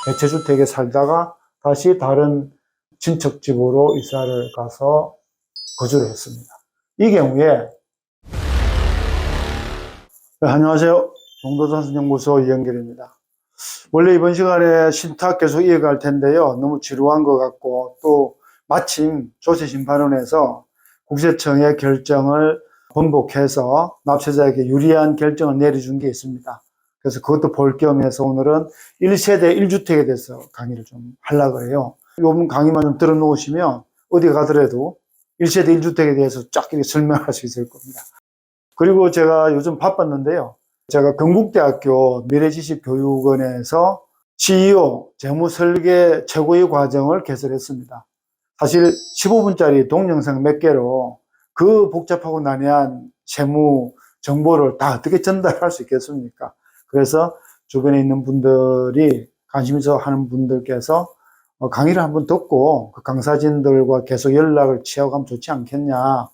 대체주택에 살다가 다시 다른 친척집으로 이사를 가서 거주를 했습니다. 이 경우에 안녕하세요. 종도전선연구소 이영길입니다. 원래 이번 시간에 신탁 계속 이어갈 텐데요. 너무 지루한 것 같고 또 마침 조세심판원에서 국세청의 결정을 번복해서 납세자에게 유리한 결정을 내려준 게 있습니다. 그래서 그것도 볼 겸해서 오늘은 1세대 1주택에 대해서 강의를 좀 하려고 해요. 이번 강의만 좀 들어놓으시면 어디 가더라도 1세대 1주택에 대해서 쫙 이렇게 설명할 수 있을 겁니다. 그리고 제가 요즘 바빴는데요. 제가 건국대학교 미래지식교육원에서 CEO 재무설계 최고의 과정을 개설했습니다. 사실 15분짜리 동영상 몇 개로 그 복잡하고 난해한 세무 정보를 다 어떻게 전달할 수 있겠습니까? 그래서 주변에 있는 분들이 관심 있어 하는 분들께서 강의를 한번 듣고 그 강사진들과 계속 연락을 취하고 하면 좋지 않겠냐.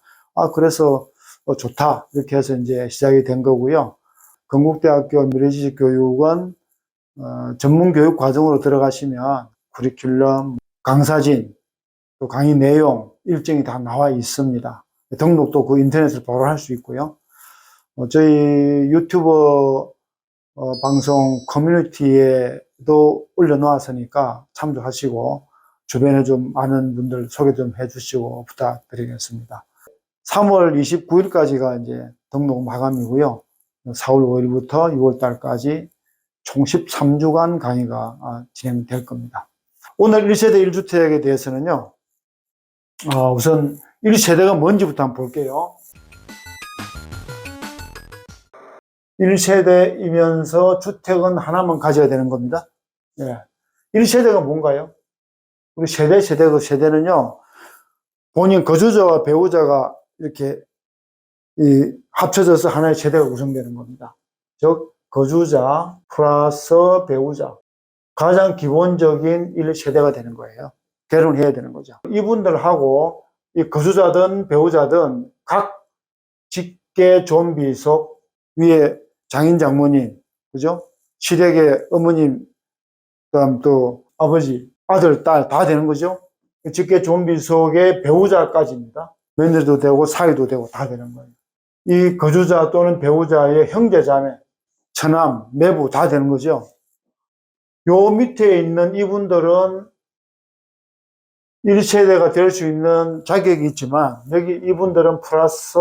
그래서 좋다. 이렇게 해서 이제 시작이 된 거고요. 건국대학교 미래지식교육원 전문교육 과정으로 들어가시면 커리큘럼, 강사진, 또 강의 내용, 일정이 다 나와 있습니다. 등록도 그 인터넷으로 바로 할 수 있고요. 저희 유튜버 방송 커뮤니티에도 올려놓았으니까 참조하시고 주변에 좀 아는 분들 소개 좀 해주시고 부탁드리겠습니다. 3월 29일까지가 이제 등록 마감이고요. 4월 5일부터 6월 달까지 총 13주간 강의가 진행될 겁니다. 오늘 1세대 1주택에 대해서는요, 우선 1세대가 뭔지부터 한번 볼게요. 1세대이면서 주택은 하나만 가져야 되는 겁니다. 예. 1세대가 뭔가요? 우리 세대는요, 본인 거주자와 배우자가 이렇게 합쳐져서 하나의 세대가 구성되는 겁니다. 즉, 거주자 플러스 배우자. 가장 기본적인 1세대가 되는 거예요. 결혼해야 되는 거죠. 이분들하고 이 거주자든 배우자든 각 직계 존비 속 위에 장인 장모님, 그죠? 시댁의 어머님, 그다음 또 아버지, 아들, 딸 다 되는 거죠. 직계 존비 속의 배우자까지입니다. 며느리도 되고 사위도 되고 다 되는 거예요. 이 거주자 또는 배우자의 형제 자매, 처남, 매부 다 되는 거죠. 요 밑에 있는 이분들은 1세대가 될 수 있는 자격이 있지만 여기 이분들은 플러스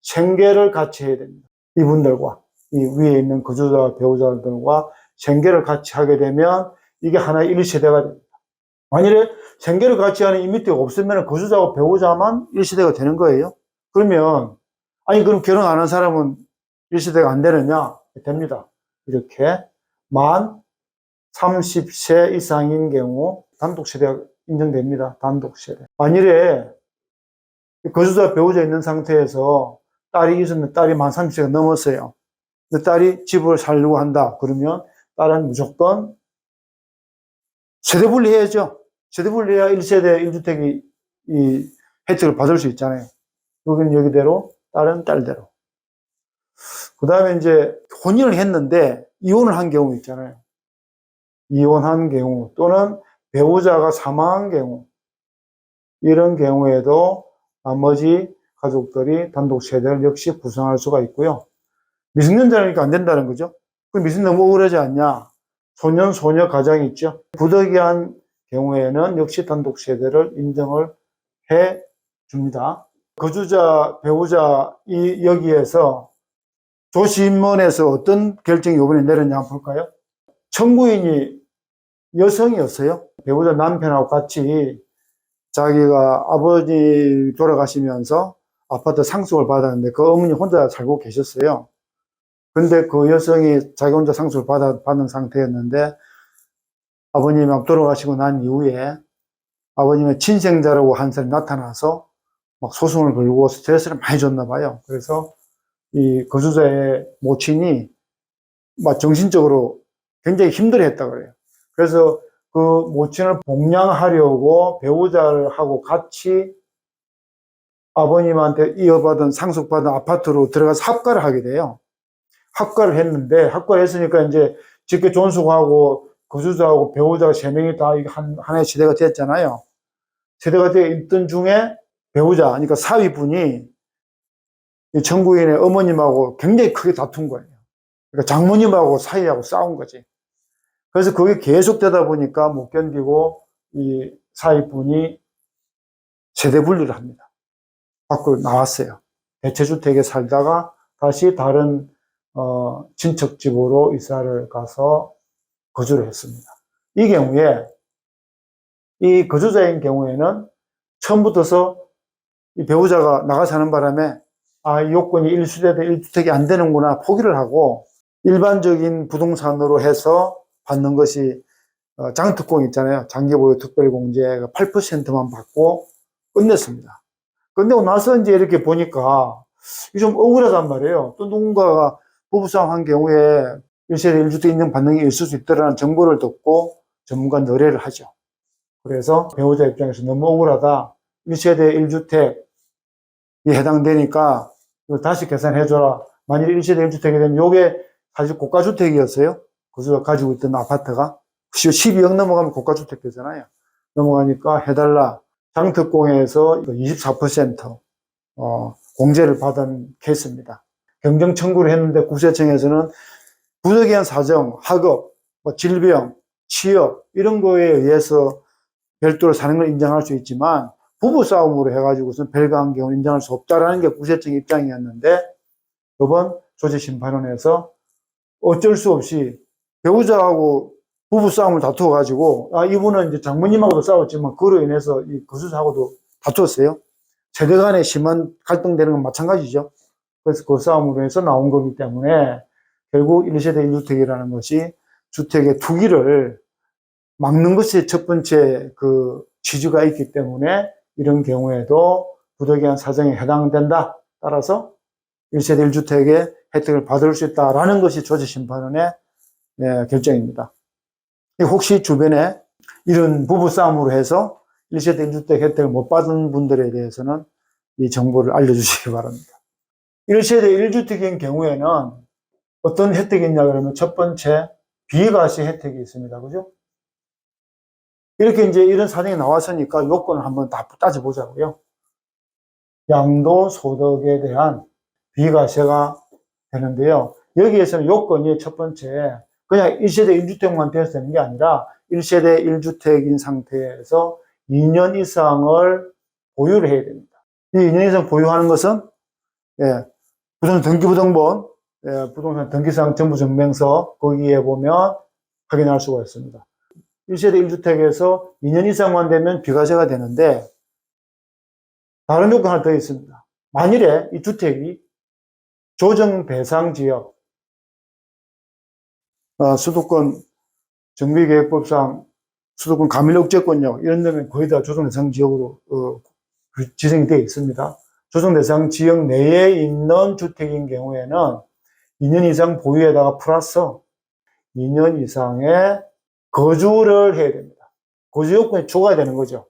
생계를 같이 해야 됩니다. 이분들과 이 위에 있는 거주자 배우자들과 생계를 같이 하게 되면 이게 하나의 1세대가 됩니다. 만일에 생계를 같이 하는 이 밑에가 없으면 거주자와 배우자만 1세대가 되는 거예요. 그러면 그럼 결혼 안 한 사람은 1세대가 안 되느냐? 됩니다. 이렇게 만 30세 이상인 경우 단독세대가 인정됩니다. 단독세대. 만일에 거주자 배우자 있는 상태에서 딸이 있으면 딸이 만 30세가 넘었어요. 그 딸이 집을 살려고 한다. 그러면 딸은 무조건 세대분리 해야죠. 세대분리 해야 1세대 1주택이 이 혜택을 받을 수 있잖아요. 여기는 여기대로, 딸은 딸대로. 그 다음에 이제 혼인을 했는데 이혼을 한 경우 있잖아요. 이혼한 경우 또는 배우자가 사망한 경우, 이런 경우에도 나머지 가족들이 단독 세대를 역시 구성할 수가 있고요. 미성년자니까 안 된다는 거죠. 그럼 미성 너무 억울하지 않냐? 소년, 소녀 가장이 있죠. 부득이한 경우에는 역시 단독 세대를 인정을 해 줍니다. 거주자, 배우자, 여기에서 조심원에서 어떤 결정이 이번에 내렸냐 한번 볼까요? 청구인이 여성이었어요. 배우자 남편하고 같이 자기가 아버지 돌아가시면서 아파트 상속을 받았는데 그 어머니 혼자 살고 계셨어요. 근데 그 여성이 자기 혼자 상속을 받은 상태였는데 아버님이 돌아가시고 난 이후에 아버님의 친생자라고 한 사람이 나타나서 막 소송을 걸고 스트레스를 많이 줬나 봐요. 그래서 이 거주자의 모친이 막 정신적으로 굉장히 힘들어했다고 그래요. 그래서 그 모친을 봉양하려고 배우자하고 같이 아버님한테 이어받은 상속받은 아파트로 들어가서 합가를 하게 돼요. 합가를 했는데 합가를 했으니까 이제 직계 존속하고 거주자하고 배우자가 3명이 다 하나의 세대가 됐잖아요. 세대가 되어 있던 중에 배우자, 그러니까 사위분이 이 청구인의 어머님하고 굉장히 크게 다툰 거예요. 그러니까 장모님하고 사위하고 싸운 거지. 그래서 그게 계속되다 보니까 못 견디고 이 사위분이 세대 분리를 합니다. 밖으로 나왔어요. 대체주택에 살다가 다시 다른 친척 집으로 이사를 가서 거주를 했습니다. 이 경우에 이 거주자인 경우에는 처음부터서 이 배우자가 나가 사는 바람에 이 요건이 1세대 1주택이 안 되는구나 포기를 하고 일반적인 부동산으로 해서 받는 것이 장특공 있잖아요. 장기보유 특별공제 8%만 받고 끝냈습니다. 끝내고 나서 이제 이렇게 보니까 이게 좀 억울하단 말이에요. 또 누군가가 부부싸움 한 경우에 1세대 1주택 인정 받는 게 있을 수 있다는 정보를 듣고 전문가 의뢰를 하죠. 그래서 배우자 입장에서 너무 억울하다. 1세대 1주택이 해당되니까 이걸 다시 계산해줘라. 만일 1세대 1주택이 되면 이게 사실 고가주택이었어요. 그래서 가지고 있던 아파트가 12억 넘어가면 고가주택 되잖아요. 넘어가니까 해달라. 장특공에서 24% 공제를 받은 케이스입니다. 경정 청구를 했는데 구세청에서는 부득이한 사정, 학업, 질병, 취업 이런 거에 의해서 별도로 사는 걸 인정할 수 있지만 부부싸움으로 해가지고선 별거한 경우는 인정할 수 없다라는 게 구세청 입장이었는데 이번 조지심판원에서 어쩔 수 없이 배우자하고 부부싸움을 다투어가지고 이분은 이제 장모님하고도 싸웠지만 그로 인해서 이 거주자하고도 다투었어요. 세대 간에 심한 갈등되는 건 마찬가지죠. 그래서 그 싸움으로 해서 나온 거기 때문에 결국 1세대 1주택이라는 것이 주택의 투기를 막는 것이 첫 번째 그 취지가 있기 때문에 이런 경우에도 부득이한 사정에 해당된다. 따라서 1세대 1주택의 혜택을 받을 수 있다라는 것이 조지심판원의 결정입니다. 혹시 주변에 이런 부부싸움으로 해서 1세대 1주택 혜택을 못 받은 분들에 대해서는 이 정보를 알려주시기 바랍니다. 1세대 1주택인 경우에는 어떤 혜택이 있냐 그러면 첫 번째 비과세 혜택이 있습니다. 그죠? 이렇게 이제 이런 사정이 나왔으니까 요건을 한번 다 따져보자고요. 양도소득에 대한 비과세가 되는데요. 여기에서는 요건이 첫 번째 그냥 1세대 1주택만 되어서 되는 게 아니라 1세대 1주택인 상태에서 2년 이상을 보유를 해야 됩니다. 이 2년 이상 보유하는 것은 부동산 등기부등본, 부동산 등기상 정부증명서 거기에 보면 확인할 수가 있습니다. 1세대 1주택에서 2년 이상만 되면 비과세가 되는데 다른 요건 하나 더 있습니다. 만일에 이 주택이 조정대상지역, 수도권 정비계획법상 수도권 가밀억제권역 이런 데는 거의 다 조정대상지역으로 지정이 되어 있습니다. 조정대상지역 내에 있는 주택인 경우에는 2년 이상 보유에다가 플러스 2년 이상의 거주를 해야 됩니다. 거주 요건이 추가가 되는 거죠.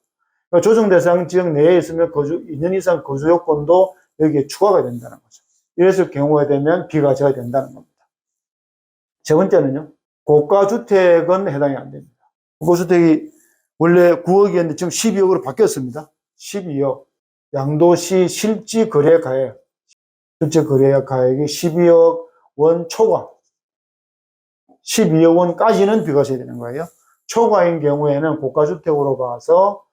그러니까 조정대상 지역 내에 있으면 2년 이상 거주 요건도 여기에 추가가 된다는 거죠. 이랬을 경우에 되면 비과세가 된다는 겁니다. 세 번째는요, 고가주택은 해당이 안 됩니다. 고가주택이 원래 9억이었는데 지금 12억으로 바뀌었습니다. 12억. 양도시 실지 거래가액. 실제 거래가액이 12억 원 초과. 12억 원까지는 비과세 되는 거예요. 초과인 경우에는 고가주택으로 봐서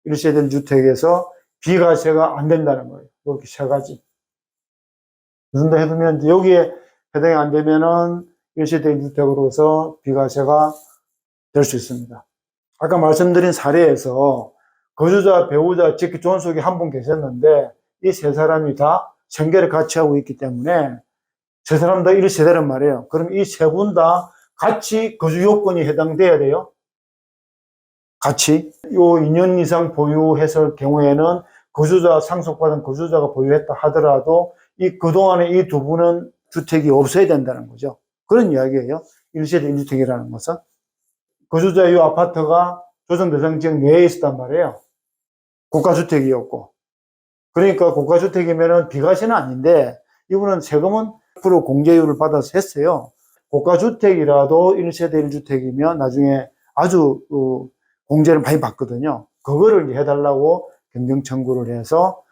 1세대 주택에서 비과세가 안 된다는 거예요. 이렇게 세 가지. 이 정도 해두면 여기에 해당이 안 되면은 1세대 주택으로서 비과세가 될 수 있습니다. 아까 말씀드린 사례에서 거주자, 배우자, 직계 존속이 한 분 계셨는데 이 세 사람이 다 생계를 같이 하고 있기 때문에 세 사람 다 1세대란 말이에요. 그럼 이 세 분 다 같이 거주 요건이 해당돼야 돼요. 같이. 요 2년 이상 보유했을 경우에는 거주자, 상속받은 거주자가 보유했다 하더라도 그동안에 이 두 분은 주택이 없어야 된다는 거죠. 그런 이야기예요. 1세대 1주택이라는 것은. 거주자의 이 아파트가 조정대상 지역 내에 있었단 말이에요. 고가주택이었고. 그러니까 고가주택이면 비과세는 아닌데 이분은 세금은 100% 공제율을 받아서 했어요. 고가주택이라도 1세대 1주택이면 나중에 아주 공제를 많이 받거든요. 그거를 이제 해달라고 변경 청구를 해서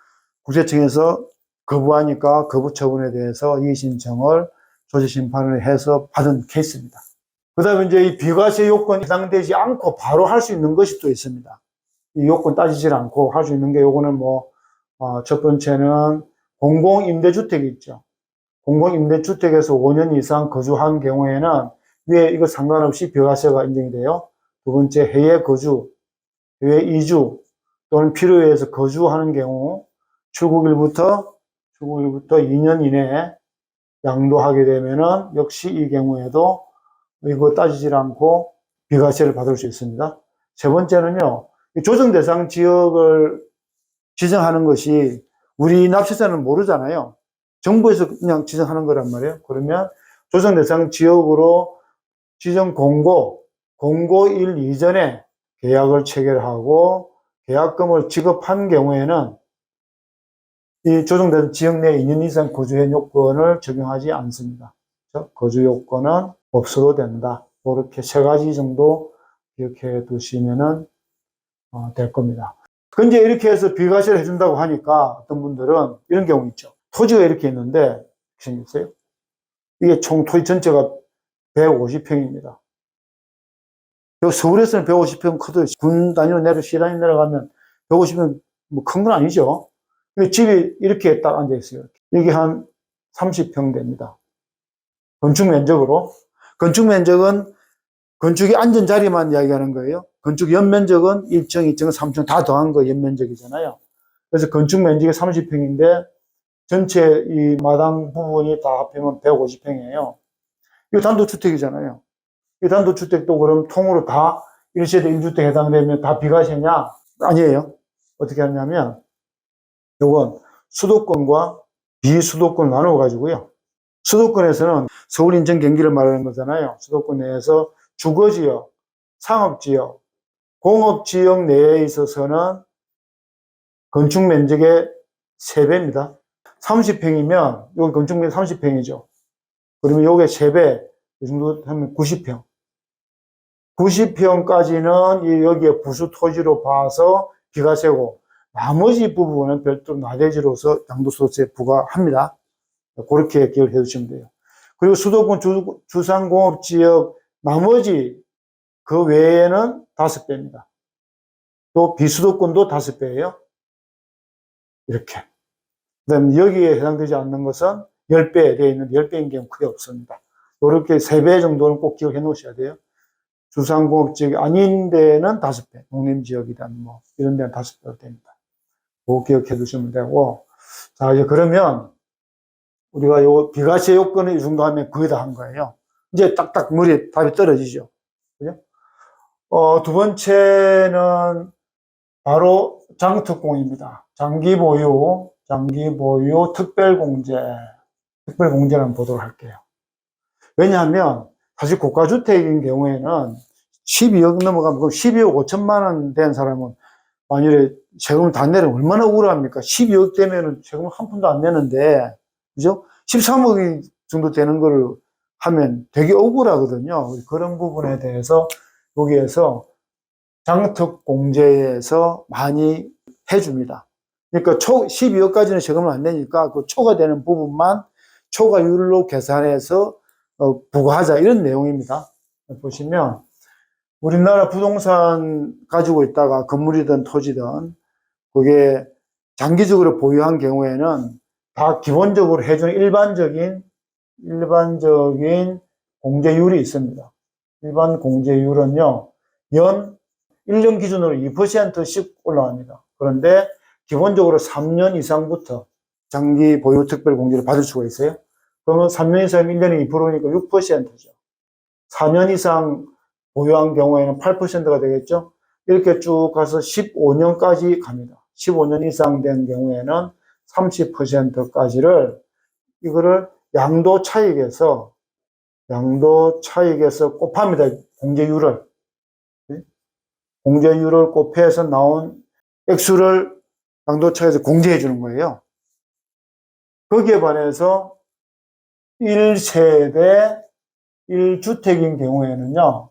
국세청에서 거부하니까 거부 처분에 대해서 이의 신청을 조세심판을 해서 받은 케이스입니다. 그 다음에 이제 이 비과세 요건이 해당되지 않고 바로 할 수 있는 것이 또 있습니다. 이 요건 따지질 않고 할 수 있는 게 요거는 첫 번째는 공공임대주택이 있죠. 공공임대주택에서 5년 이상 거주한 경우에는 위에 이거 상관없이 비과세가 인정이 돼요. 두 번째, 해외 거주, 해외 이주 또는 필요에 의해서 거주하는 경우 출국일부터 2년 이내에 양도하게 되면은 역시 이 경우에도 이거 따지질 않고 비과세를 받을 수 있습니다. 세 번째는요, 조정 대상 지역을 지정하는 것이 우리 납세자는 모르잖아요. 정부에서 그냥 지정하는 거란 말이에요. 그러면 조정 대상 지역으로 지정 공고일 이전에 계약을 체결하고 계약금을 지급한 경우에는 이 조정된 지역 내 2년 이상 거주의 요건을 적용하지 않습니다. 거주 요건은 없어도 된다. 이렇게 세 가지 정도 기억해 두시면은 될 겁니다. 근데 이렇게 해서 비과세를 해준다고 하니까 어떤 분들은 이런 경우 있죠. 토지가 이렇게 있는데 생겼어요. 이게 총 토지 전체가 150평입니다. 서울에서는 150평 커도 군 단위로 시 단위 내려가면 150평 뭐 큰 건 아니죠. 집이 이렇게 딱 앉아 있어요. 이게 한 30평 됩니다. 건축 면적으로. 건축 면적은 건축이 앉은 자리만 이야기하는 거예요. 건축 연면적은 1층, 2층, 3층 다 더한 거 연면적이잖아요. 그래서 건축 면적이 30평인데 전체 이 마당 부분이 다 합하면 150평이에요. 이거 단독주택이잖아요. 이 단독주택도 그럼 통으로 다 1세대 1주택 해당되면 다 비과세냐? 아니에요. 어떻게 하냐면 이건 수도권과 비수도권 나누어 가지고요. 수도권에서는 서울, 인천, 경기를 말하는 거잖아요. 수도권 내에서 주거지역, 상업지역, 공업지역 내에 있어서는 건축 면적의 3배입니다. 30평이면 여기 건축 면적 30평이죠. 그러면 요게 3배, 이 정도 하면 90평. 90평까지는 여기에 부수 토지로 봐서 비과세고 나머지 부분은 별도로 나대지로서 양도소득세 부과합니다. 그렇게 기억을 해 주시면 돼요. 그리고 수도권 주상공업지역 나머지 그 외에는 5배입니다. 또 비수도권도 5배예요. 이렇게. 그 다음에 여기에 해당되지 않는 것은 10배 되어 있는데 10배인 경우 크게 없습니다. 이렇게 3배 정도는 꼭 기억해 놓으셔야 돼요. 주상공업지역이 아닌 데는 5배, 농림지역이든 이런 데는 5배로 됩니다. 그거 기억해 두시면 되고. 자, 이제 그러면 우리가 요 비과세 요건을 이 정도 하면 거의 다 한 거예요. 이제 딱딱 머리에 답이 떨어지죠. 그죠? 두 번째는 바로 장특공입니다. 장기보유 특별공제를 한번 보도록 할게요. 왜냐하면 사실 고가주택인 경우에는 12억 넘어가면 그럼 12억 5천만 원 된 사람은 만일에 세금을 다 내면 얼마나 우울합니까? 12억 되면은 세금을 한 푼도 안 내는데, 그죠? 13억 정도 되는 거를 하면 되게 억울하거든요. 그런 부분에 대해서 여기에서 장특공제에서 많이 해줍니다. 그러니까 12억까지는 세금을 안 내니까 그 초과되는 부분만 초과율로 계산해서 부과하자 이런 내용입니다. 보시면 우리나라 부동산 가지고 있다가 건물이든 토지든 그게 장기적으로 보유한 경우에는 다 기본적으로 해주는 일반적인 공제율이 있습니다. 일반 공제율은요, 연 1년 기준으로 2%씩 올라갑니다. 그런데 기본적으로 3년 이상부터 장기 보유 특별 공제를 받을 수가 있어요. 그러면 3년 이상 1년에 2%니까 6%죠. 4년 이상 보유한 경우에는 8%가 되겠죠. 이렇게 쭉 가서 15년까지 갑니다. 15년 이상 된 경우에는 30%까지를 이거를 양도 차익에서 곱합니다. 공제율을 곱해서 나온 액수를 양도 차익에서 공제해 주는 거예요. 거기에 반해서 1세대 1주택인 경우에는요,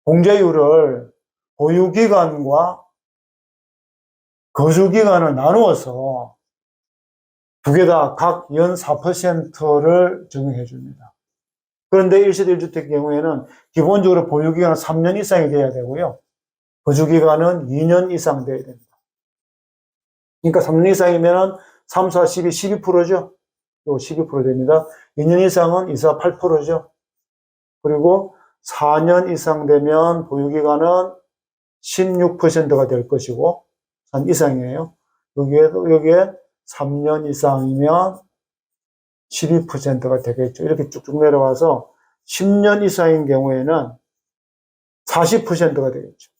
공제율을 보유기간과 거주기간을 나누어서 두 개 다 각 연 4%를 적용해 줍니다. 그런데 1세대 1주택 경우에는 기본적으로 보유기간은 3년 이상이 돼야 되고요. 거주기간은 2년 이상 돼야 됩니다. 그러니까 3년 이상이면 3, 4, 12, 12%죠. 이거 12% 됩니다. 2년 이상은 2, 4, 8%죠. 그리고 4년 이상 되면 보유기간은 16%가 될 것이고, 한 이상이에요. 여기에 3년 이상이면 12%가 되겠죠. 이렇게 쭉쭉 내려와서 10년 이상인 경우에는 40%가 되겠죠.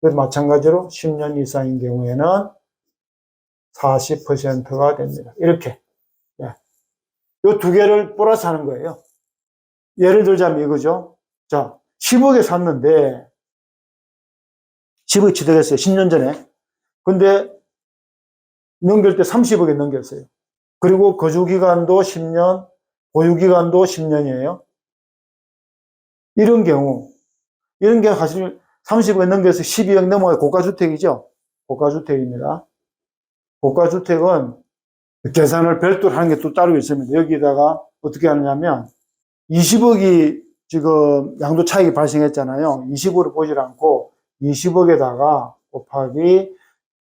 그래서 마찬가지로 10년 이상인 경우에는 40%가 됩니다. 이렇게. 이 두 개를 플러스 하는 거예요. 예를 들자면 이거죠. 자, 10억에 샀는데, 10억 취득했어요. 10년 전에. 근데 넘길 때 30억에 넘겼어요. 그리고 거주기간도 10년, 보유기간도 10년이에요. 이런 경우 사실 30억에 넘겨서 12억 넘어야 고가주택이죠. 고가주택입니다. 고가주택은 계산을 별도로 하는 게 또 따로 있습니다. 여기다가 어떻게 하느냐면 20억이 지금 양도 차익이 발생했잖아요. 20억으로 보질 않고 20억에다가 곱하기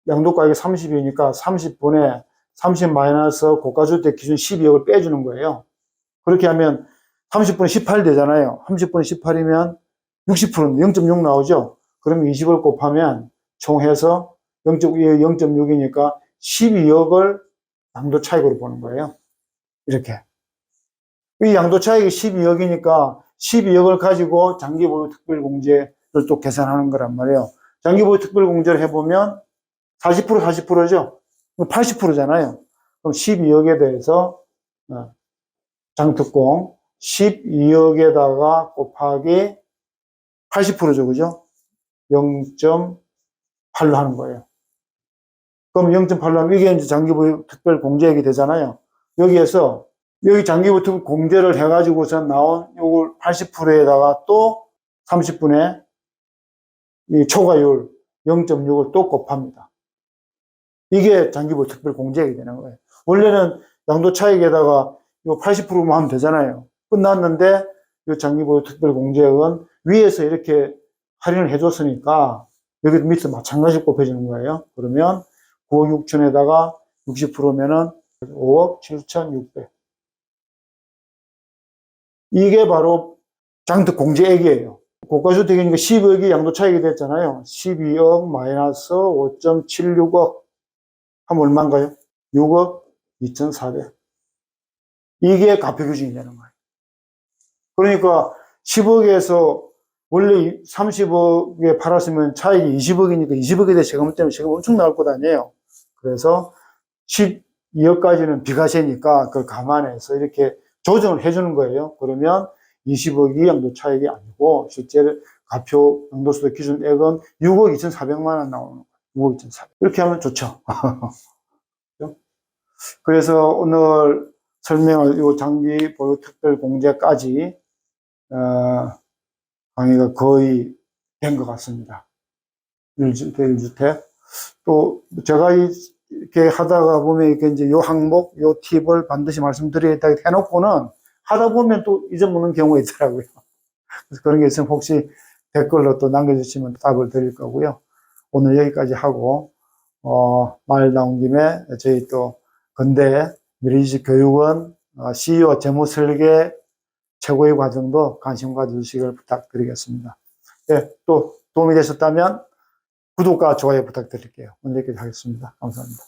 양도가액이 30이니까 30분의 30 마이너스 고가주택 기준 12억을 빼주는 거예요. 그렇게 하면 30분의 18 되잖아요. 30분의 18이면 60%인데 0.6 나오죠. 그러면 20을 곱하면 총 해서 0.6이니까 12억을 양도 차익으로 보는 거예요. 이렇게. 이 양도 차익이 12억이니까 12억을 가지고 장기보유 특별공제를 또 계산하는 거란 말이에요. 장기보유 특별공제를 해보면 40%죠. 80%잖아요. 그럼 12억에 대해서 장특공 12억에다가 곱하기 80%죠. 그죠? 0.8로 하는 거예요. 그럼 0.8로 하면 이게 이제 장기보유 특별공제액이 되잖아요. 여기에서 여기 장기보유 특별공제를 해가지고서 나온 요걸 80%에다가 또 30분의 이 초과율 0.6을 또 곱합니다. 이게 장기보유 특별공제액이 되는 거예요. 원래는 양도차익에다가 이거 80%만 하면 되잖아요. 끝났는데 이 장기보유 특별공제액은 위에서 이렇게 할인을 해줬으니까 여기 밑에 마찬가지로 곱해주는 거예요. 그러면 9억 6천에다가 60%면은 5억 7,600. 이게 바로 장특공제액이에요. 고가주택이니까 10억이 양도차익이 됐잖아요. 12억 마이너스 5.76억 하면 얼마인가요? 6억 2,400. 이게 가표기준이 되는 거예요. 그러니까 10억에서 원래 30억에 팔았으면 차익이 20억이니까 20억에 대해 세금 때문에 세금 엄청 나올 것 아니에요. 그래서 12억까지는 비과세니까 그걸 감안해서 이렇게 조정을 해주는 거예요. 그러면 20억이 양도차익이 아니고 실제 가표 양도소득 기준액은 6억 2,400만 원 나오는 거예요. 6억 2,400. 이렇게 하면 좋죠. 그래서 오늘 설명을 이 장기 보유 특별 공제까지 강의가 거의 된 것 같습니다. 1주택. 또 제가 이렇게 하다가 보면 이렇게 이제 요 항목, 요 팁을 반드시 말씀드리겠다 해놓고는 하다 보면 또 잊어먹는 경우가 있더라고요. 그래서 그런 게 있으면 혹시 댓글로 또 남겨주시면 답을 드릴 거고요. 오늘 여기까지 하고, 말 나온 김에 저희 또 건대 미래지식 교육원 CEO 재무설계 최고의 과정도 관심 가져주시길 부탁드리겠습니다. 네, 또 도움이 되셨다면 구독과 좋아요 부탁드릴게요. 오늘 여기까지 하겠습니다. 감사합니다.